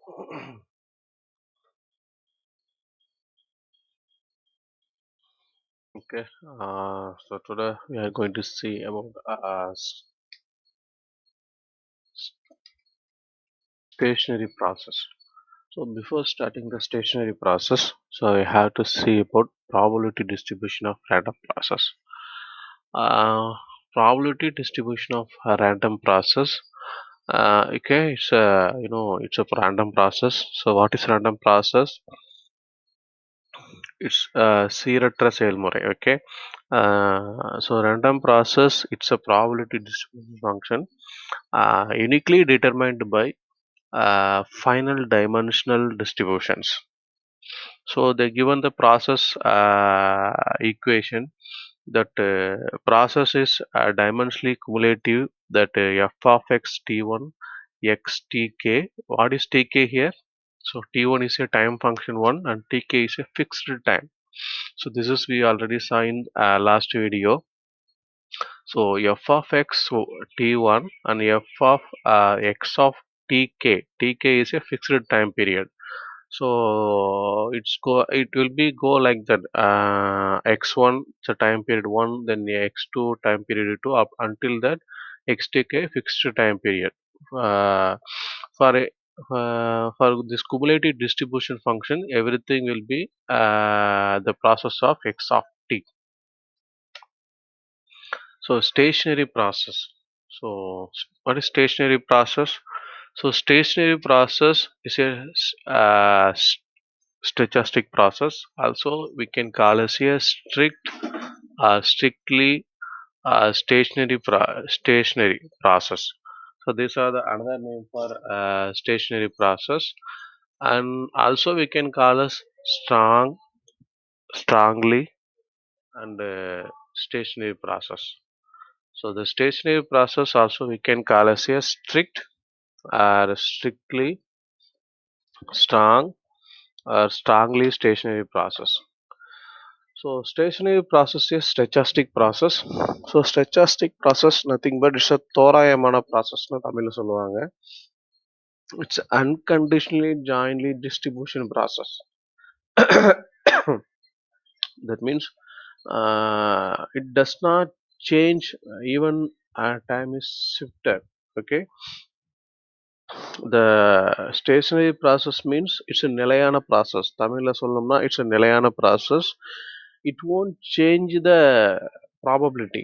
Okay, so today we are going to see about stationary process. So before starting the stationary process, so I have to see about probability distribution of random process. Uh, Probability distribution of a random process. Okay, it's a it's a random process. So what is random process? It's Seeretra Selmore. Okay, so random process. It's a probability distribution function uniquely determined by final dimensional distributions. So they given the process equation that process is dimensionally cumulative that f of x t1 x tk. What is tk here? So t1 is a time function 1 and tk is a fixed time. So this is we already saw in last video. So f of x so t1 and f of x of tk. Tk is a fixed time period. So it will be go like that. X1 it's a time period 1, then the x2 time period 2 up until that xtk fixed time period. Uh, for a, for this cumulative distribution function, everything will be the process of x of t. So stationary process. So what is stationary process? So stationary process is a stochastic process. Also, we can call as a strictly stationary process. So these are the another name for stationary process, and also we can call as strongly, and stationary process. So the stationary process also we can call as a strictly strong or strongly stationary process. So stationary process is stochastic process. So stochastic process nothing but it's a தோராயமான process னு தமிழ்ல சொல்லுவாங்க. It's unconditionally jointly distribution process. That means it does not change even time is shifted. Okay, the stationary process means it's a நிலையான process. தமிழ்ல சொல்லணும்னா it's a நிலையான process. It won't change the probability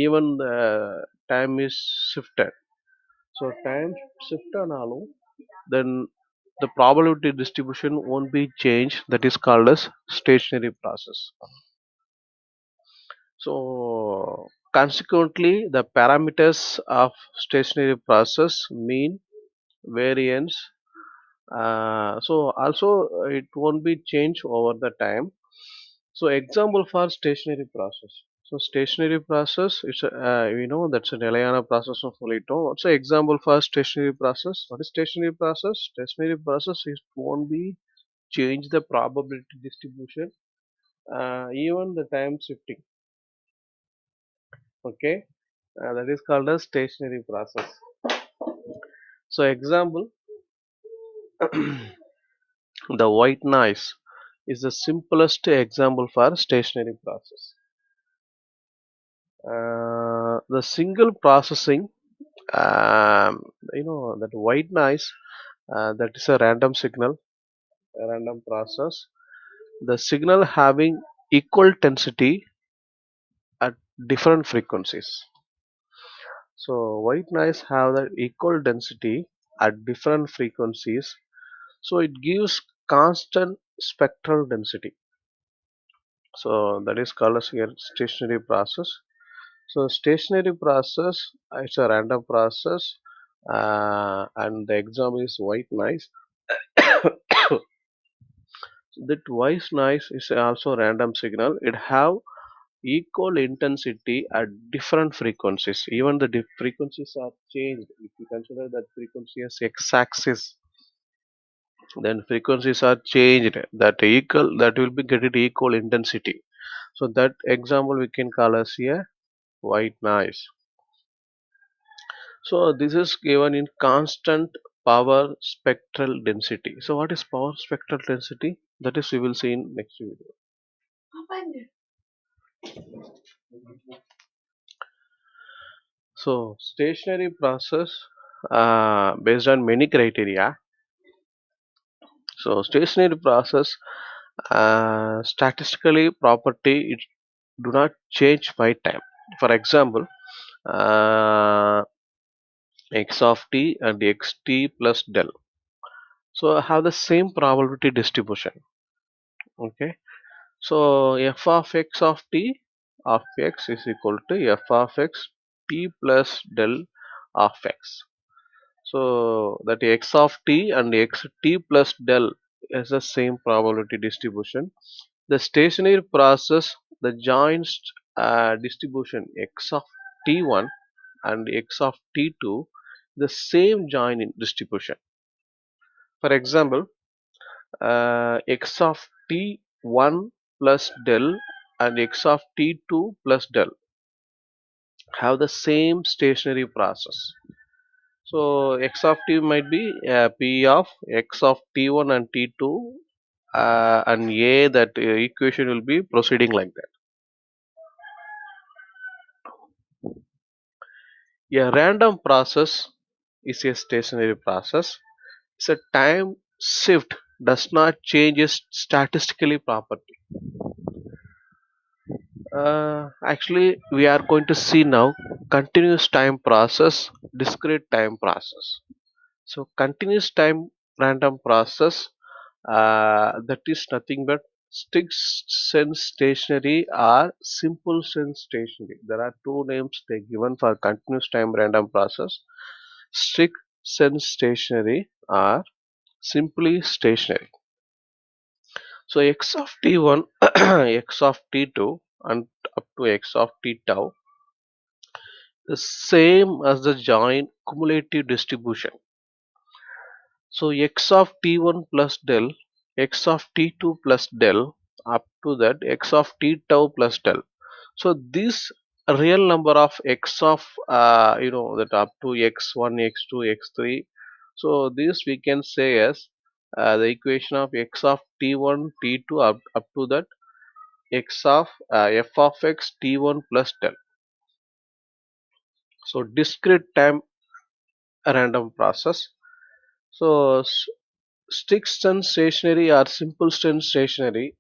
even the time is shifted. So time shift ஆனாலும் then the probability distribution won't be changed. That is called as stationary process. So consequently the parameters of stationary process mean variance. So also it won't be changed over the time. So example for stationary process. So stationary process is we know that's a நிலையான process of சொல்லிட்டோம். What's the example for stationary process? What is stationary process? Stationary process is won't be change the probability distribution even the time shifting. Okay, that is called a stationary process. So example, the white noise is the simplest example for stationary process. The single processing, that white noise, that is a random signal, a random process. The signal having equal density at different frequencies. So white noise have the equal density at different frequencies. So it gives constant spectral density. So that is called as here stationary process. So stationary process it's a random process, and the example is white noise. That white noise is also random signal. It have equal intensity at different frequencies. Even the frequencies are changed. If you consider that frequency as x-axis, then frequencies are changed. That will be getting equal intensity. So that example we can call as a white noise. So this is given in constant power spectral density. So what is power spectral density? That is we will see in next video. So stationary process based on many criteria. So stationary process statistically property it do not change by time. For example, uh, x of t and xt plus del. So have the same probability distribution. Okay. So f of x of t of x is equal to f of x t plus del of x. So that x of t and x t plus del is the same probability distribution. The stationary process, the joint distribution x of t1 and x of t2, the same joint distribution. For example, x of t1 plus del and x of t2 plus del have the same stationary process. So x of t might be p of x of t1 and t2 and a that equation will be proceeding like that. A random process is a stationary process. It's a time shift does not change its statistically property. Actually, we are going to see now continuous time process, discrete time process. So, continuous time random process that is nothing but strict sense stationary or simple sense stationary. There are two names they given for continuous time random process: strict sense stationary or simply stationary. So, x of t1, x of t2, and up to x of t tau the same as the joint cumulative distribution. So x of t1 plus del, x of t2 plus del, up to that x of t tau plus del. So this real number of x of that up to x1, x2, x3. So this we can say as the equation of x of t1, t2 up to that x of f of x t1 plus del. So discrete time random process. So strict stationary or simple stationary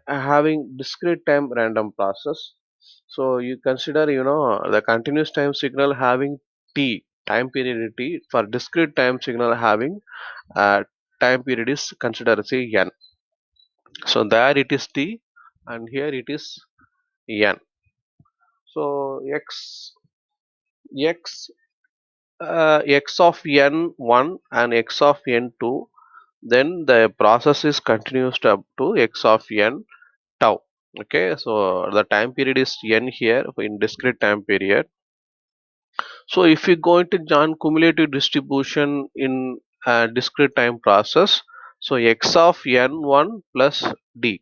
having discrete time random process. So you consider the continuous time signal having t time period t for discrete time signal having time period is considered say n. So there it is t and here it is n. So x x of n1 and x of n2, then the process is continuous up to x of n tau. Okay, so the time period is n here in discrete time period. So if we go into join cumulative distribution in discrete time process, so x of n1 plus d.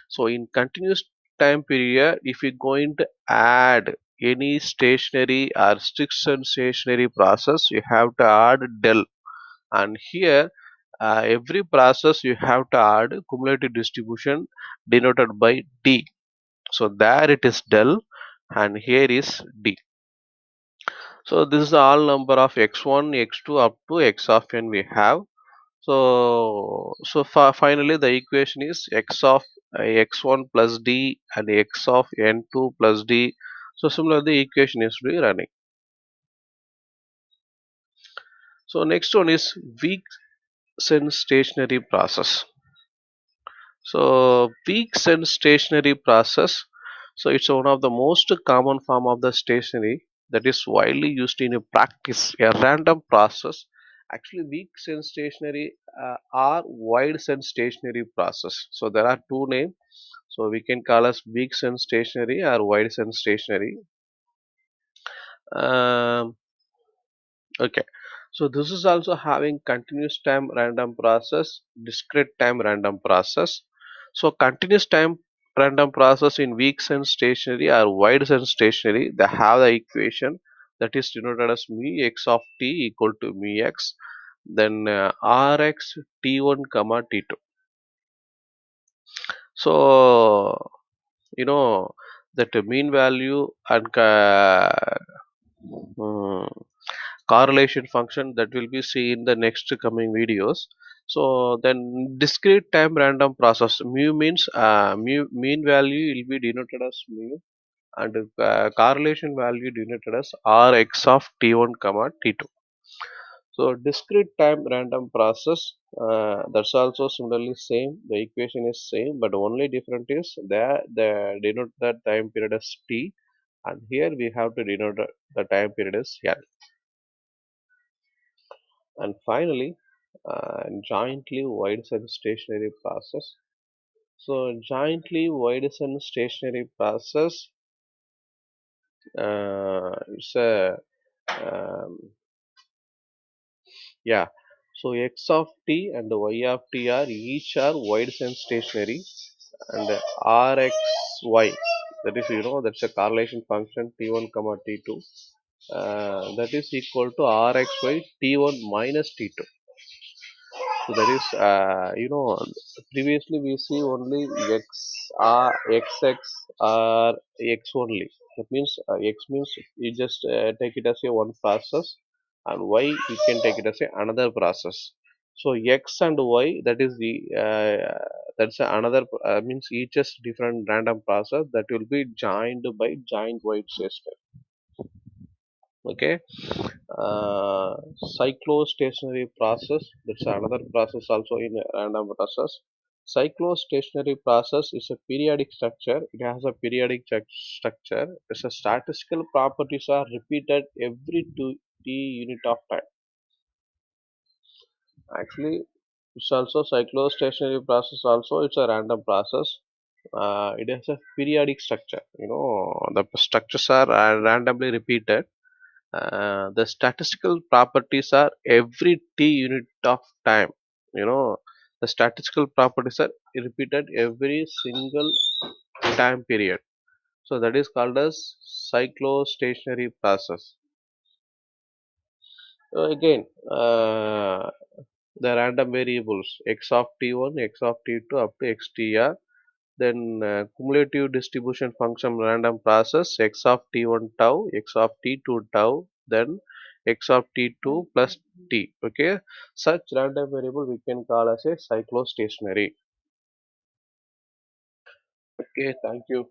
So in continuous time period, if we going to add any stationary or strict stationary process, you have to add del. And here every process you have to add cumulative distribution denoted by d. So there it is del and here is d. So this is the all number of x1, x2 up to x of n we have. So finally the equation is x of x1 plus d and x of n2 plus d. So similarly the equation is to be running. So next one is weak sense stationary process. So weak sense stationary process. So it's one of the most common form of the stationary that is widely used in a practice, a random process. Actually, weak sense stationary or wide sense stationary process. So there are two names. So we can call as weak sense stationary or wide sense stationary. Um, okay. So this is also having continuous time random process, discrete time random process. So continuous time random process in weak sense stationary or wide sense stationary, they have the equation that is denoted as mu x of t equal to mu x, then rx t1 comma t2. So that the mean value and mm, correlation function that will be seen in the next coming videos. So then discrete time random process, mu means mean value will be denoted as mu, and correlation value denoted as rx of t1 comma t2. So discrete time random process, that's also similarly same, the equation is same, but only different is there the denote that time period as t, and here we have to denote the time period as l. And finally, jointly Widdson stationary process. So jointly Widdson stationary process, it's a um, yeah. So x of t and y of t are each are Widdson stationary, and rxy, that is that's a correlation function t1 comma t2, that is equal to rxy t1 minus t2. So that is, previously we see only xx or x only. That means x means you just take it as a one process, and y you can take it as a another process. So x and y, that is the that's another means each is different random process that will be joined by joint White system. Okay. uh, Cyclostationary process, that's another process also in a random process. Cyclostationary process is a periodic structure, it has a periodic structure, it's a statistical properties are repeated every 2 t unit of time. Actually, it's also cyclostationary process also, it's a random process. It has a periodic structure, the structures are randomly repeated. The statistical properties are every t unit of time. You know, the statistical properties are repeated every single time period. So that is called as cyclostationary process. So again, the random variables x of t1, x of t2 up to xtr. Then cumulative distribution function random process x of t1 tau, x of t2 tau, then x of t2 plus t. Okay, such random variable we can call as a cyclostationary. Okay, thank you.